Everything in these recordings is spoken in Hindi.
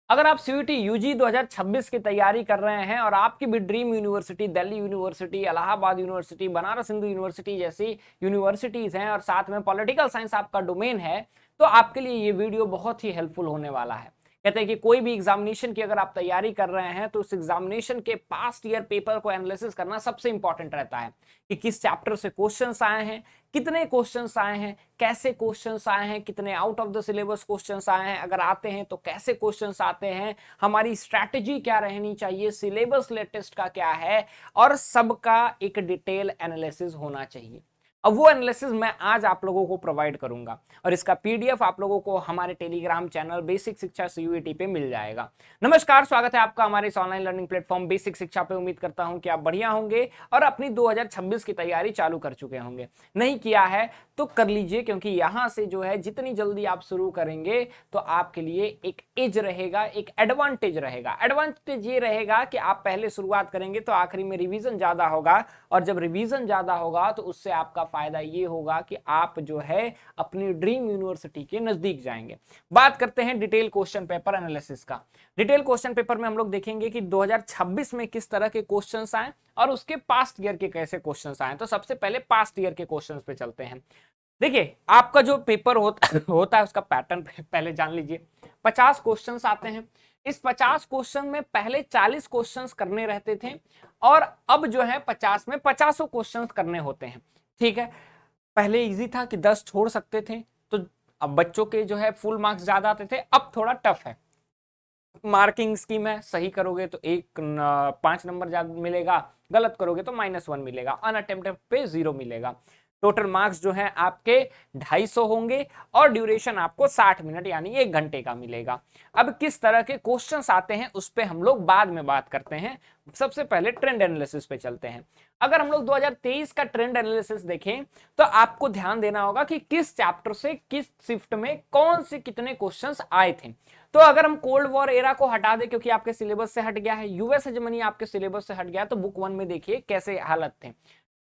अगर आप सीयूईटी यूजी 2026 की तैयारी कर रहे हैं और आपकी भी dream university Delhi university, Allahabad university, Banaras Hindu university जैसी यूनिवर्सिटीज हैं और साथ में पॉलिटिकल साइंस आपका डोमेन है, तो आपके लिए ये वीडियो बहुत ही हेल्पफुल होने वाला है। कहते हैं कि कोई भी एग्जामिनेशन की अगर आप तैयारी कर रहे हैं तो उस एग्जामिनेशन के पास्ट ईयर पेपर को एनालिसिस करना सबसे इंपॉर्टेंट रहता है कि किस चैप्टर से क्वेश्चंस आए हैं, कितने क्वेश्चंस आए हैं, कैसे क्वेश्चंस आए हैं, कितने out of the syllabus questions आए हैं, अगर आते हैं तो कैसे क्वेश्चंस आते हैं, हमारी स्ट्रैटेजी क्या रहनी चाहिए, सिलेबस लेटेस्ट का क्या है, और सबका एक डिटेल एनालिसिस होना चाहिए। अब वो एनालिसिस मैं आज आप लोगों को प्रोवाइड करूंगा और इसका पीडीएफ आप लोगों को हमारे टेलीग्राम चैनल बेसिक शिक्षा सीयूईटी पे मिल जाएगा। नमस्कार, स्वागत है आपका हमारे इस ऑनलाइन लर्निंग प्लेटफॉर्म बेसिक शिक्षा पे। उम्मीद करता हूं कि आप बढ़िया होंगे और अपनी 2026 की तैयारी चालू कर चुके होंगे। नहीं किया है तो कर लीजिए, क्योंकि यहां से जो है जितनी जल्दी आप शुरू करेंगे तो आपके लिए एक एज रहेगा, एक एडवांटेज रहेगा। एडवांटेज ये रहेगा कि आप पहले शुरुआत करेंगे तो आखिरी में रिवीजन ज्यादा होगा, और जब रिवीजन ज्यादा होगा तो उससे आपका फायदा ये होगा कि आप जो है अपनी ड्रीम यूनिवर्सिटी के नजदीक जाएंगे। बात करते हैं डिटेल क्वेश्चन पेपर एनालिसिस का। डिटेल क्वेश्चन पेपर में हम लोग देखेंगे कि 2026 में किस तरह के क्वेश्चंस आए और उसके पास्ट ईयर के कैसे क्वेश्चंस आए। तो सबसे पहले पास्ट ईयर के क्वेश्चंस पे चलते हैं। देखिए, आपका जो पेपर होता है उसका पैटर्न पहले जान लीजिए। 50 क्वेश्चंस आते हैं। इस 50 क्वेश्चन में पहले 40 क्वेश्चंस करने रहते थे और अब जो है 50 में 50 क्वेश्चंस करने होते हैं। ठीक है, पहले इजी था कि 10 छोड़ सकते थे, तो अब बच्चों के जो है फुल मार्क्स ज्यादा आते थे। अब थोड़ा टफ है। मार्किंग स्कीम है, सही करोगे तो 5 नंबर ज्यादा मिलेगा, गलत करोगे तो -1 मिलेगा, अनअटेम्प्टेड पे 0 मिलेगा। टोटल मार्क्स जो है आपके 250 होंगे और ड्यूरेशन आपको 60 मिनट यानी 1 घंटे का मिलेगा। अब किस तरह के क्वेश्चंस आते हैं उस पे हम लोग बाद में बात करते हैं। सबसे पहले ट्रेंड एनालिसिस पे चलते हैं। अगर हम लोग 2023 का ट्रेंड एनालिसिस देखें तो आपको ध्यान देना होगा कि किस चैप्टर से किस शिफ्ट में कौन से कितने क्वेश्चंस आए थे। तो अगर हम कोल्ड वॉर एरा को हटा दें, क्योंकि आपके सिलेबस से हट गया है, यूएस हेजेमनी आपके सिलेबस से हट गया, तो बुक 1 में देखिए कैसे हालत थे।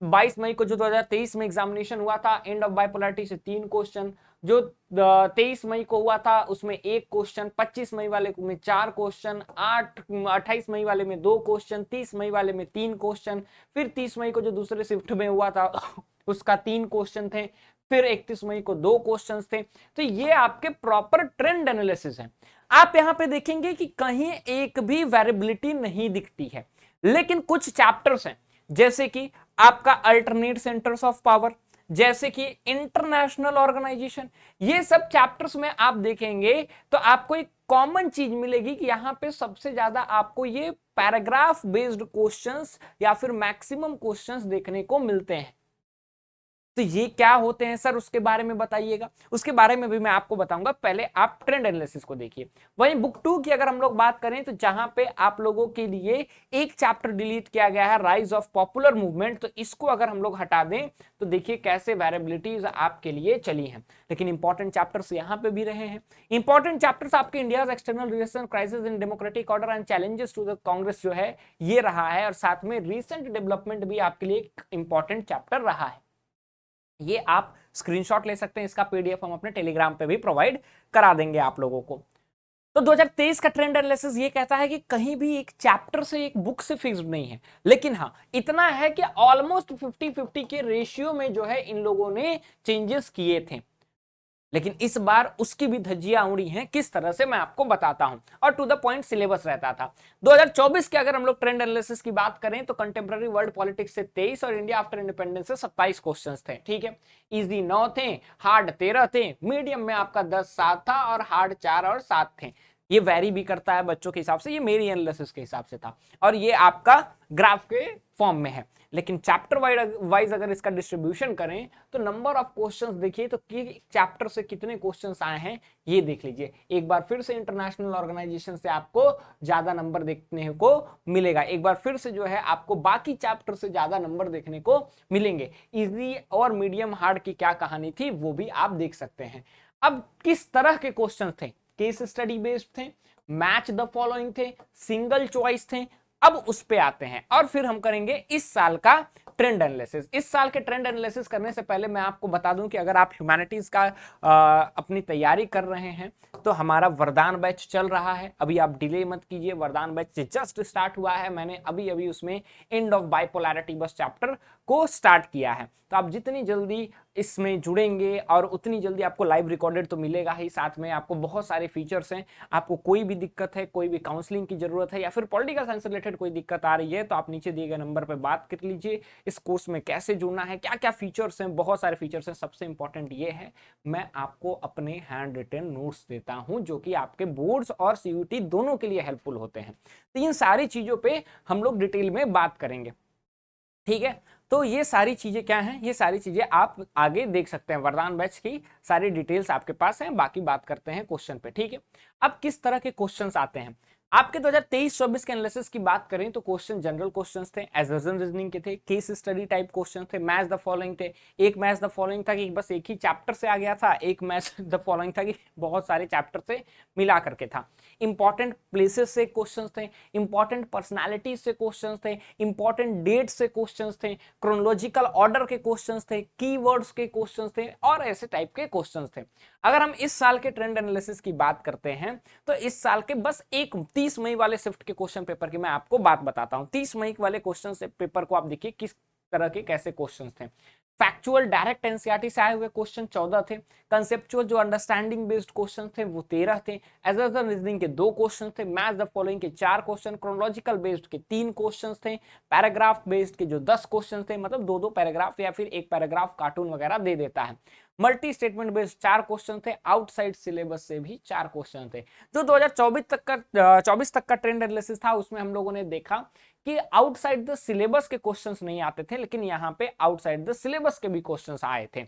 22 मई को जो 2023 में एग्जामिनेशन हुआ था, एंड ऑफ बाइपोलैरिटी से 3 क्वेश्चन, जो 23 मई को हुआ था उसमें 1 क्वेश्चन, 25 मई वाले में 4 क्वेश्चन, 28 मई वाले में 2 क्वेश्चन, 30 मई वाले में 3 क्वेश्चन, फिर 30 मई को जो दूसरे शिफ्ट में हुआ था उसका 3 क्वेश्चन थे, फिर 31 मई को 2 क्वेश्चन थे। तो ये आपके प्रॉपर ट्रेंड एनालिसिस है। आप यहां पे देखेंगे कि कहीं एक भी वेरिएबिलिटी नहीं दिखती है, लेकिन कुछ चैप्टर्स हैं जैसे कि आपका अल्टरनेट सेंटर्स ऑफ पावर, जैसे कि इंटरनेशनल ऑर्गेनाइजेशन, ये सब चैप्टर्स में आप देखेंगे तो आपको एक कॉमन चीज मिलेगी कि यहां पे सबसे ज्यादा आपको ये पैराग्राफ बेस्ड क्वेश्चंस या फिर मैक्सिमम क्वेश्चंस देखने को मिलते हैं। तो ये क्या होते हैं सर, उसके बारे में बताइएगा। उसके बारे में भी मैं आपको बताऊंगा, पहले आप ट्रेंड एनालिसिस को देखिए। वहीं बुक 2 की अगर हम लोग बात करें तो जहां पे आप लोगों के लिए एक चैप्टर डिलीट किया गया है, राइज ऑफ पॉपुलर मूवमेंट, तो इसको अगर हम लोग हटा दें तो देखिए कैसे वेरिएबिलिटीज आपके लिए चली हैं। लेकिन इंपॉर्टेंट चैप्टर्स यहां पे भी रहे हैं। इंपॉर्टेंट चैप्टर्स आपके India's external relation, crisis in democratic order and challenges to the Congress जो है ये रहा है, और साथ में रीसेंट डेवलपमेंट भी आपके लिए एक इंपॉर्टेंट चैप्टर रहा है। ये आप स्क्रीनशॉट ले सकते हैं, इसका पीडीएफ हम अपने टेलीग्राम पे भी प्रोवाइड करा देंगे आप लोगों को। तो 2023 का ट्रेंड एनालिसिस ये कहता है कि कहीं भी एक चैप्टर से, एक बुक से फिक्स्ड नहीं है, लेकिन हाँ इतना है कि ऑलमोस्ट 50-50 के रेशियो में जो है इन लोगों ने चेंजेस किए थे। लेकिन इस बार उसकी भी धज्जियां उड़ी हैं, किस तरह से मैं आपको बताता हूं, और टू द पॉइंट सिलेबस रहता था। 2024 के अगर हम लोग ट्रेंड एनालिसिस की बात करें तो कंटेम्प्रेरी वर्ल्ड पॉलिटिक्स से 23 और इंडिया आफ्टर इंडिपेंडेंस से 27 क्वेश्चंस थे। ठीक है, इजी 9 थे, हार्ड 13 थे, मीडियम में आपका 10-7 था और हार्ड 4 और 7 थे। ये वेरी भी करता है बच्चों के हिसाब से, ये मेरी एनालिसिस के हिसाब से था, और ये आपका ग्राफ के फॉर्म में है। लेकिन चैप्टर वाइज अगर इसका डिस्ट्रीब्यूशन करें तो नंबर ऑफ क्वेश्चंस देखिए, तो चैप्टर से कितने क्वेश्चंस आए हैं ये देख लीजिए। एक बार फिर से इंटरनेशनल ऑर्गेनाइजेशन से आपको ज्यादा नंबर देखने को मिलेगा, एक बार फिर से जो है आपको बाकी चैप्टर से ज्यादा नंबर देखने को मिलेंगे। इजी और मीडियम हार्ड की क्या कहानी थी वो भी आप देख सकते हैं। अब किस तरह के क्वेश्चन थे, केस स्टडी बेस्ड थे, मैच द फॉलोइंग थे, सिंगल चॉइस थे। अब उस पे आते हैं और फिर हम करेंगे इस साल का ट्रेंड एनालिसिस। इस साल के ट्रेंड एनालिसिस करने से पहले मैं आपको बता दूं कि अगर आप ह्यूमैनिटीज का अपनी तैयारी कर रहे हैं तो हमारा वरदान बैच चल रहा है, अभी आप डिले मत कीजिए। वरदान बैच जस्ट स्टार्ट हुआ है, मैंने अभी अभी उसमें एंड ऑफ बाइपोलैरिटी बस चैप्टर को स्टार्ट किया है। तो आप जितनी जल्दी इसमें जुड़ेंगे और उतनी जल्दी आपको लाइव रिकॉर्डेड तो मिलेगा ही, साथ में आपको बहुत सारे फीचर्स हैं। आपको कोई भी दिक्कत है, कोई भी काउंसलिंग की जरूरत है या फिर पॉलिटिकल साइंस रिलेटेड कोई दिक्कत आ रही है तो आप नीचे दिए गए नंबर पर बात कर लीजिए। इस कोर्स में कैसे जुड़ना है, क्या क्या फीचर्स हैं, बहुत सारे फीचर्स हैं। सबसे इंपॉर्टेंट ये है, मैं आपको अपने हैंड रिटन नोट्स देता हूं जो कि आपके बोर्ड्स और सीयूटी दोनों के लिए हेल्पफुल होते हैं। तो इन सारी चीजों पे हम लोग डिटेल में बात करेंगे, ठीक है। तो ये सारी चीजें क्या हैं, ये सारी चीजें आप आगे देख सकते हैं, वरदान बैच की सारी डिटेल्स आपके पास हैं। बाकी बात करते हैं क्वेश्चन पे, ठीक है। अब किस तरह के क्वेश्चंस आते हैं आपके 2023-24 के एनालिसिस की बात करें तो क्वेश्चन जनरल क्वेश्चंस थे, एसर्शन रीजनिंग के थे, केस स्टडी टाइप क्वेश्चन थे, मैच द फॉलोइंग थे। एक मैच द फॉलोइंग था कि बस एक ही चैप्टर से आ गया था, एक मैच द फॉलोइंग था कि बहुत सारे चैप्टर से मिला करके था। इंपॉर्टेंट प्लेसेस से क्वेश्चंस थे, इंपॉर्टेंट पर्सनालिटीज से क्वेश्चंस थे, इंपॉर्टेंट डेट से क्वेश्चंस थे, क्रोनोलॉजिकल ऑर्डर के क्वेश्चंस थे, कीवर्ड्स के क्वेश्चंस थे और ऐसे टाइप के क्वेश्चंस थे। अगर हम इस साल के ट्रेंड एनालिसिस की बात करते हैं तो इस साल के बस एक 30 मई वाले शिफ्ट के क्वेश्चन पेपर की मैं आपको बात बताता हूं। 30 मई वाले क्वेश्चन पेपर को आप देखिए किस तरह के कैसे क्वेश्चंस थे। फैक्चुअल डायरेक्ट एनसीईआरटी से आए हुए क्वेश्चन 14 थे, कंसेप्चुअल जो अंडरस्टैंडिंग बेस्ड क्वेश्चन थे वो 13 थे, एसर्शन रीजनिंग के 2 क्वेश्चन थे, मैच द फॉलोइंग के 4 क्वेश्चन, क्रोनोलॉजिकल बेस्ड के 3 क्वेश्चन थे, पैराग्राफ बेस्ड के जो 10 क्वेश्चन थे, मतलब 2-2 पैराग्राफ या फिर एक पैराग्राफ कार्टून वगैरह दे देता है। मल्टी स्टेटमेंट बेस्ड 4 क्वेश्चन थे, आउटसाइड सिलेबस से भी 4 क्वेश्चन थे। जो 2024 तक का ट्रेंड एनालिसिस था उसमें हम लोगों ने देखा कि आउटसाइड द सिलेबस के क्वेश्चंस नहीं आते थे, लेकिन यहाँ पे आउटसाइड द सिलेबस के भी क्वेश्चंस आए थे।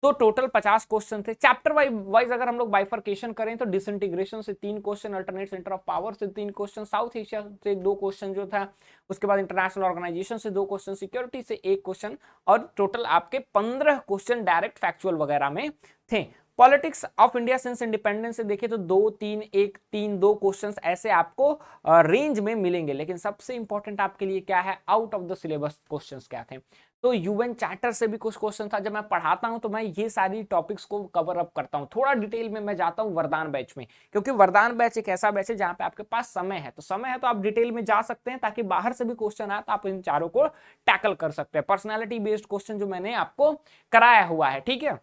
तो टोटल 50 क्वेश्चन थे। चैप्टर वाइज अगर हम लोग बाइफर्केशन करें तो डिसइंटीग्रेशन से 3 question, alternate centre of power से 3 क्वेश्चन, साउथ एशिया से 2 क्वेश्चन जो था, उसके बाद इंटरनेशनल ऑर्गेनाइजेशन से 2 क्वेश्चन, सिक्योरिटी से 1 क्वेश्चन और टोटल आपके 15 क्वेश्चन डायरेक्ट फैक्चुअल वगैरह में थे। Politics of India since independence से देखें तो 2, 3, 1, 3, 2 क्वेश्चंस ऐसे आपको रेंज में मिलेंगे। लेकिन सबसे इंपॉर्टेंट आपके लिए क्या है, out of the syllabus questions क्या थे। तो यूएन चार्टर से भी कुछ क्वेश्चन था। जब मैं पढ़ाता हूं तो मैं ये सारी टॉपिक्स को कवर अप करता हूं, थोड़ा डिटेल में मैं जाता हूं वरदान बैच में, क्योंकि वरदान बैच एक ऐसा बैच है जहां पे आपके पास समय है। तो समय है तो आप डिटेल में जा सकते हैं, ताकि बाहर से भी क्वेश्चन आए तो आप इन चारों को टैकल कर सकते हैं। पर्सनैलिटी बेस्ड क्वेश्चन जो मैंने आपको कराया हुआ है, ठीक है।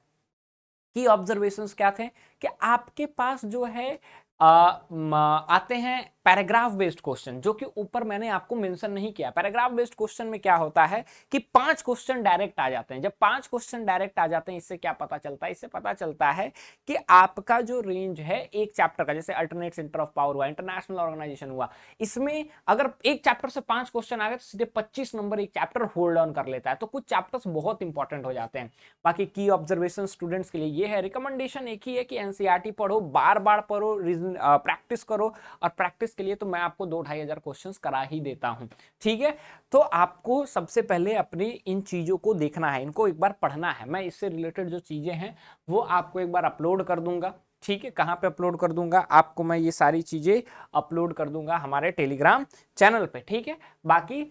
की ऑब्जर्वेशंस क्या थे कि आपके पास जो है आते हैं पैराग्राफ बेस्ड क्वेश्चन, जो कि ऊपर मैंने आपको मेंशन नहीं किया। पैराग्राफ बेस्ड क्वेश्चन में क्या होता है कि 5 क्वेश्चन डायरेक्ट आ जाते हैं। जब 5 क्वेश्चन डायरेक्ट आ जाते हैं, इससे क्या पता चलता है, इससे पता चलता है कि आपका जो रेंज है एक चैप्टर का, जैसे अल्टरनेट सेंटर ऑफ पावर हुआ, इंटरनेशनल ऑर्गेनाइजेशन हुआ, इसमें अगर एक चैप्टर से 5 क्वेश्चन आ गए तो सीधे 25 नंबर एक चैप्टर होल्ड ऑन कर लेता है। तो कुछ चैप्टर्स बहुत इंपॉर्टेंट हो जाते हैं। बाकी की ऑब्जर्वेशन स्टूडेंट्स के लिए ये है, रिकमेंडेशन एक ही है कि एनसीईआरटी पढ़ो, बार बार पढ़ो, प्रैक्टिस करो। और प्रैक्टिस के लिए तो मैं आपको 2-2.5 हजार क्वेश्चंस करा ही देता हूं, ठीक है। तो आपको सबसे पहले अपनी इन चीजों को देखना है, इनको एक बार पढ़ना है। मैं इससे रिलेटेड जो चीजें हैं वो आपको एक बार अपलोड कर दूंगा, ठीक है। कहां पे अपलोड कर दूंगा आपको, मैं ये सारी चीजें अपलोड कर दूंगा हमारे टेलीग्राम चैनल पे, ठीक है। बाकी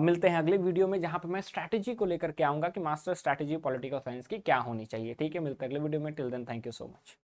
मिलते हैं अगले वीडियो में, जहां पे मैं स्ट्रैटेजी को लेकर के आऊंगा कि मास्टर स्ट्रैटेजी पॉलिटिकल साइंस की क्या होनी चाहिए, ठीक है। मिलते हैं अगले वीडियो में। Till then thank you so much.